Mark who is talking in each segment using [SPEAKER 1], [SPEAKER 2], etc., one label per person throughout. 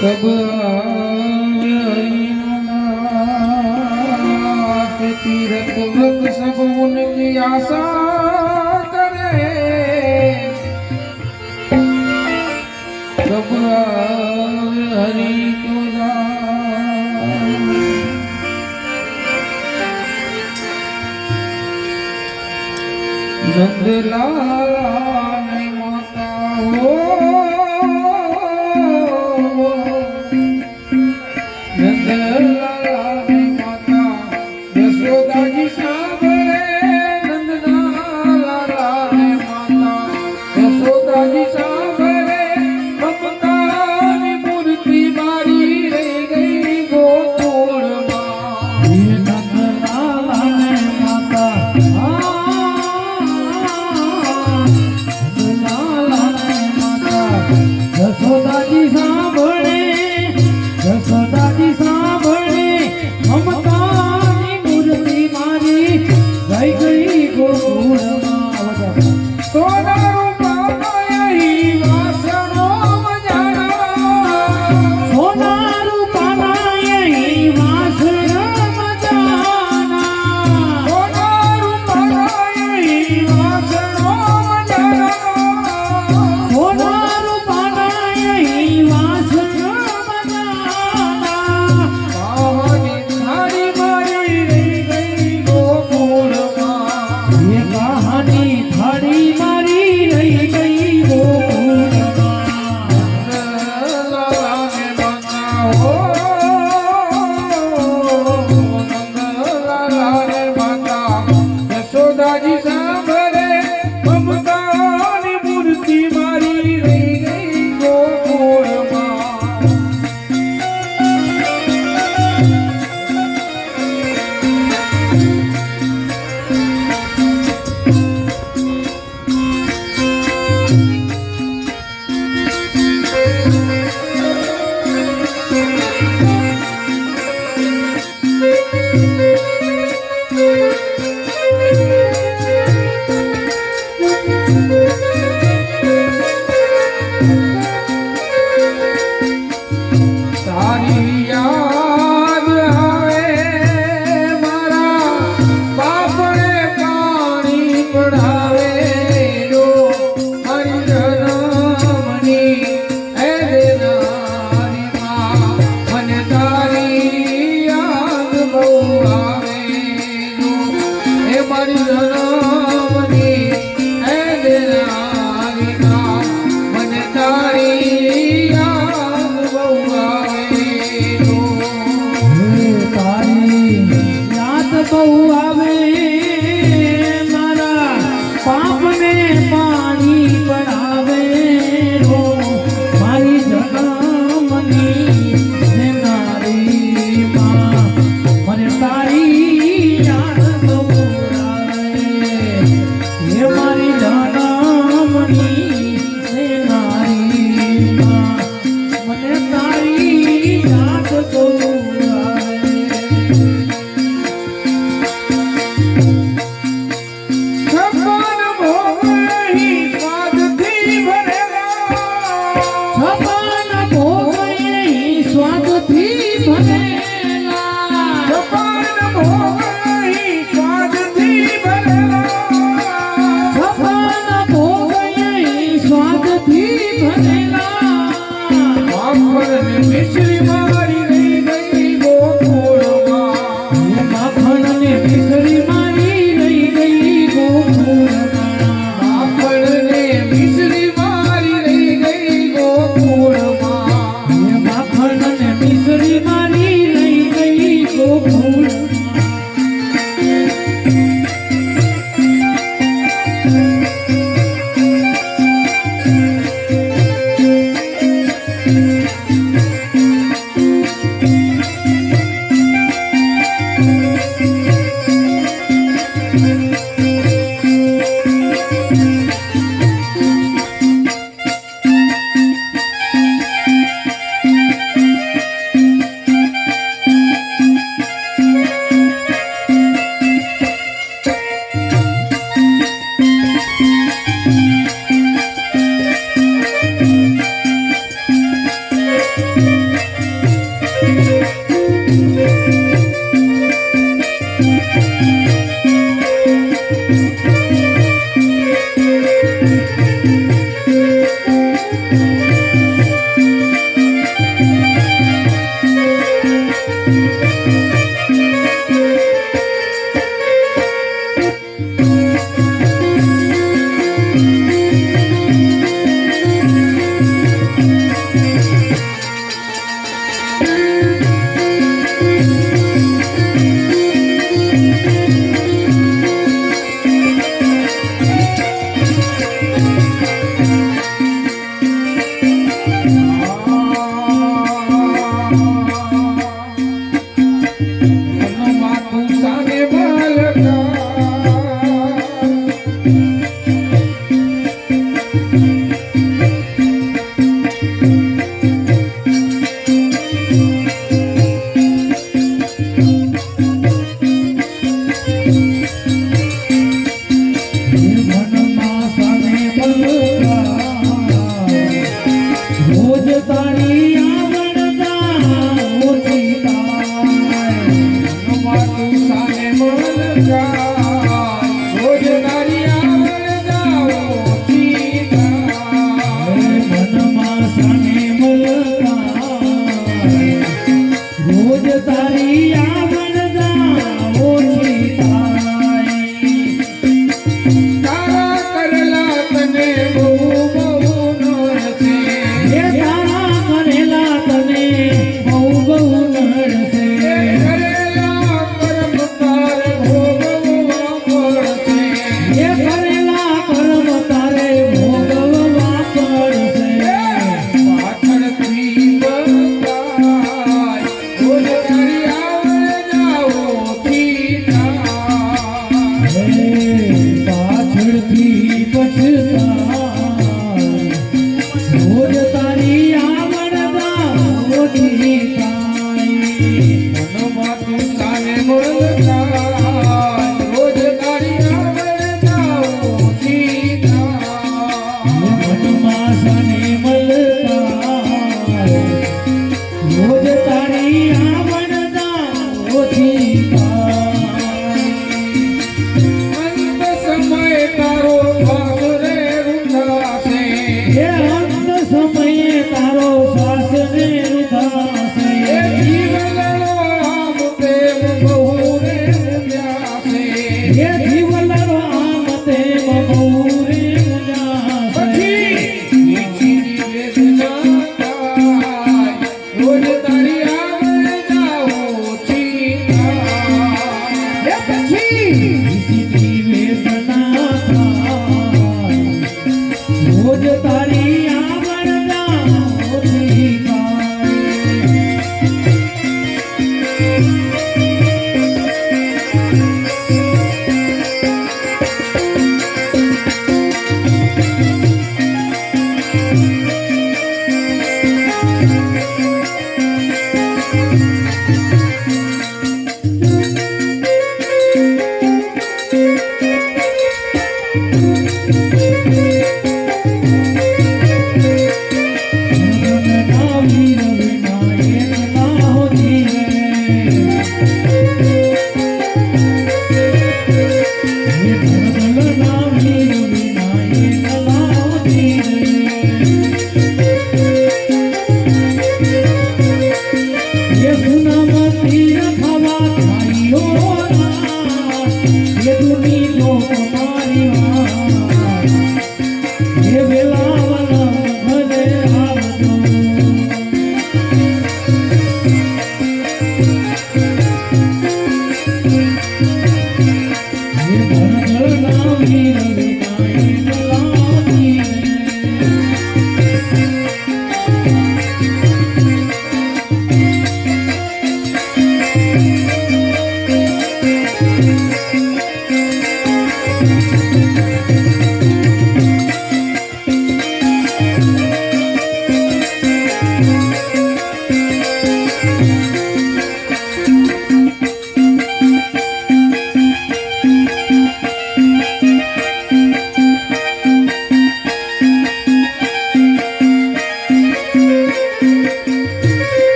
[SPEAKER 1] कब तीरथ व्रत सब उनकी आशा करे, कब हरि को नंदलाल माता हो, नंदलाल माता यशोदा जी सावरे, नंदलाल माता यशोदा जी सावरे, ममता की मूर्ति मारी रह गई गोकुल मां। नंदलाल माता यशोदा जी सावरे, यशोदा जी सावरे, ममता की मूर्ति मारी रह गई गोकुल मां। सोना रूपा यही वासनो मजाना, सोना रूपा यही वासना मजाना, सोना रूपा यही वासनो मजाना, सोना रूपा यही वासना मजाना। कहानी थारी मारी रह गई गोकुल मां, ये कहानी थारी मारी रह गई गोकुल मां। नंदलाल माता हो, नंदलाल माता यशोदा जी सावरे, ममता की मूर्ति मारी रह गई गोकुल मां। तारी याद आवे मारा बापड़े पानी पढ़ावे जो हरि जनमनी ऐ देनारी मां। मन तारी याद बहु आवे जो हे मारी जनमनी ऐ देनारी मां। मन तारी याद बहु आवे जो, तारी याद बहु आवे मारा पाप ने पानी पड़ावे रो। मारी जनमनी देनारी मां, मन तारी याद बहु आवे, ये मारी जनमनी देनारी मां, मन तारी याद बहु आवे। छप्पन भोग ही स्वाद थी भरेला, छप्पन भोग ही स्वाद थी भरेला, छप्पन भोग ही स्वाद थी भरेला, छप्पन भोग ही स्वाद थी भरेला। माखन ने मिश्री मारी रह गई गोकुल मां, माखन ने मिश्री मारी रह गई गोकुल मां, माखन ने मिश्री मारी रह गई गोकुल मां, माखन ने मिश्री मारी रह गई गोकुल मां।
[SPEAKER 2] Thank you.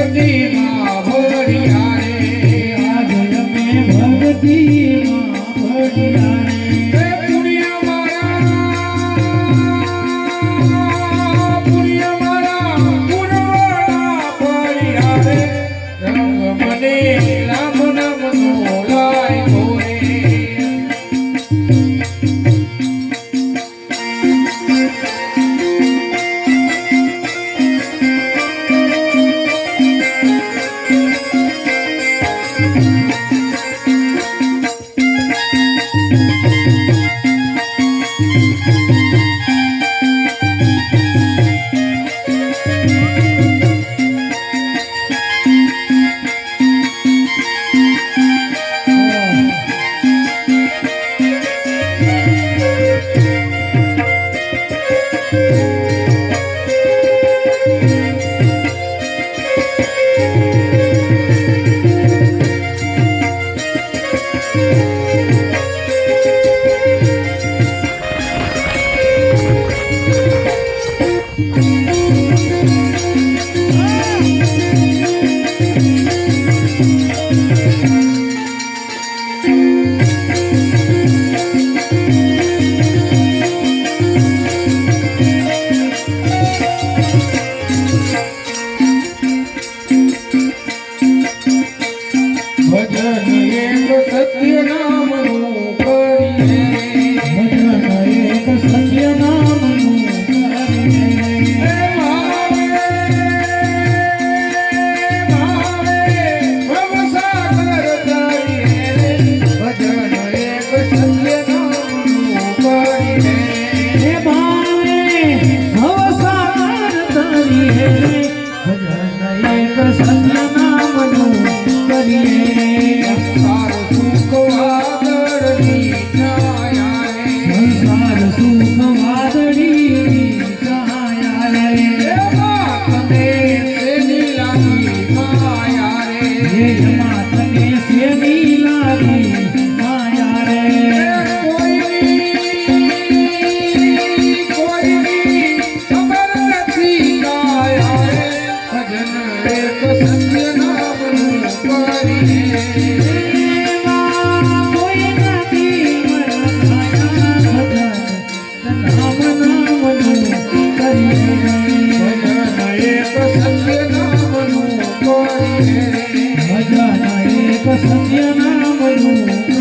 [SPEAKER 1] ભક્તિમાં ભળ્યા રે
[SPEAKER 2] આજ અમે ભક્તિમાં ભળ્યા રે
[SPEAKER 1] હે પુણ્ય મારા પુરવાના ભળ્યા રે રંગ મને રામ નામનો લાગ્યો રે
[SPEAKER 2] સત્ય નામનું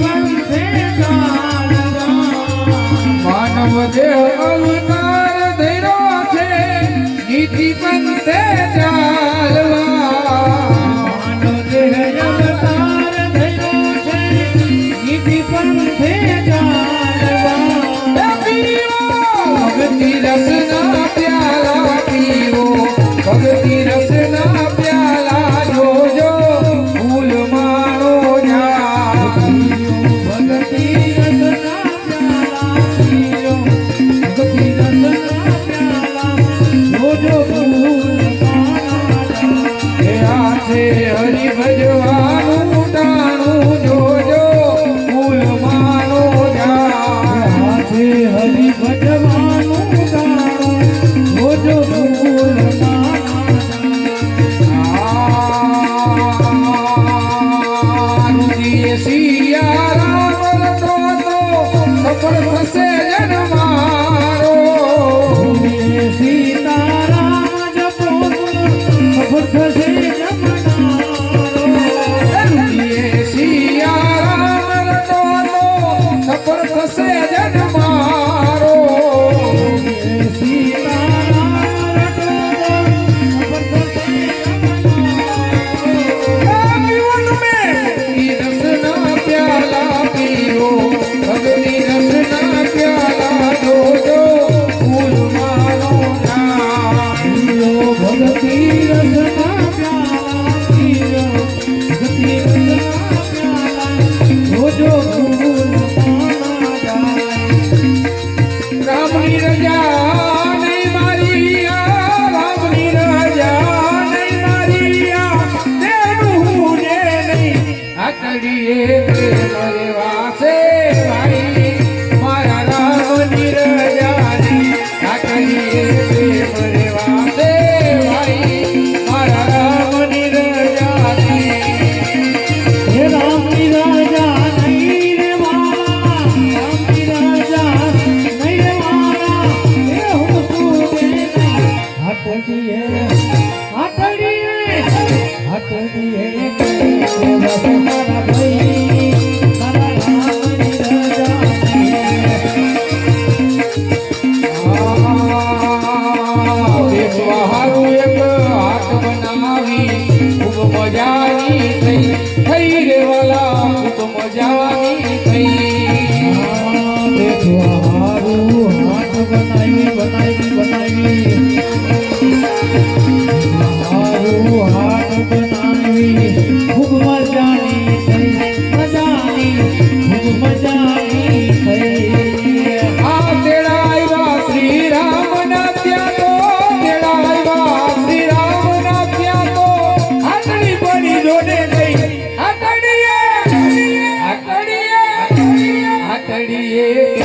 [SPEAKER 2] પંથે ચાલવા
[SPEAKER 1] માનવ દેહ અવતાર ધર્યો છે નીતિ પંથે ચાલવા
[SPEAKER 2] માનવ દેહ અવતાર ધર્યો છે નીતિ પંથે ચાલવા
[SPEAKER 1] ભક્તિ રસના પ્યાલા પીવો ભક્તિ રસના પ્યાલા જોજો ફૂલ મારો જા
[SPEAKER 2] ભક્તિ રસના પ્યાલા પીઓ ભક્તિ રસના પ્યાલા જોજો ફૂલ
[SPEAKER 1] એ આ છે હરિ ભજવાનું ટાણું જોજો ફૂલ મારો જા
[SPEAKER 2] હાથે હરિ ભજવાનું ગાણું જોજો ફૂલ
[SPEAKER 1] સિયા રામ રટો તો સફળ થશે જન મારો
[SPEAKER 2] સીતારામ જપો સફળ થશે જમનારો
[SPEAKER 1] સિયા રામ રટો તો સફળ થશે જન મારો
[SPEAKER 2] સીતારામ રટો સફળ થશે
[SPEAKER 1] રસના પ્યાલા પીવો ભક્તિ રસના પ્યાલા જોજો ફૂલ મારો
[SPEAKER 2] પીઓ ભક્તિ રસના પ્યાલા પીઓ ભક્તિ રસના પ્યાલા જોજો ફૂલ પાના જાય
[SPEAKER 1] રામની રજા નહીં મારી રામની રજા નહીં મારી તેનું ને નહીં આટડીએ પ્રેમ વાસે ભાઈ મારા રામની રજા નહીં આટડીએ પ્રેમ વાસે ભાઈ મારા રામની રજા નહીં
[SPEAKER 2] હે રામની રાજા નહીં રે મારા રામની રાજા નહીં રે મારા હે હું સુને નહીં હટડીએ મારા ભાઈ મારા રામની રાજા
[SPEAKER 1] હારું એક હાથ બનાવી ખૂબ મજાની થઈ થઈ રે વાલા ખૂબ મજાની થઈ
[SPEAKER 2] હારું હાથ બનાવી હારું હાથ બનાવી ખૂબ મજાની થઈ ખૂબ મજાની થઈ
[SPEAKER 1] આ તેડા આવ્યા શ્રી રામ ના ત્યાં તો તેડા આવ્યા શ્રી રામ ના ત્યાં તો આટલી બની જોડે ગઈ આટડીએ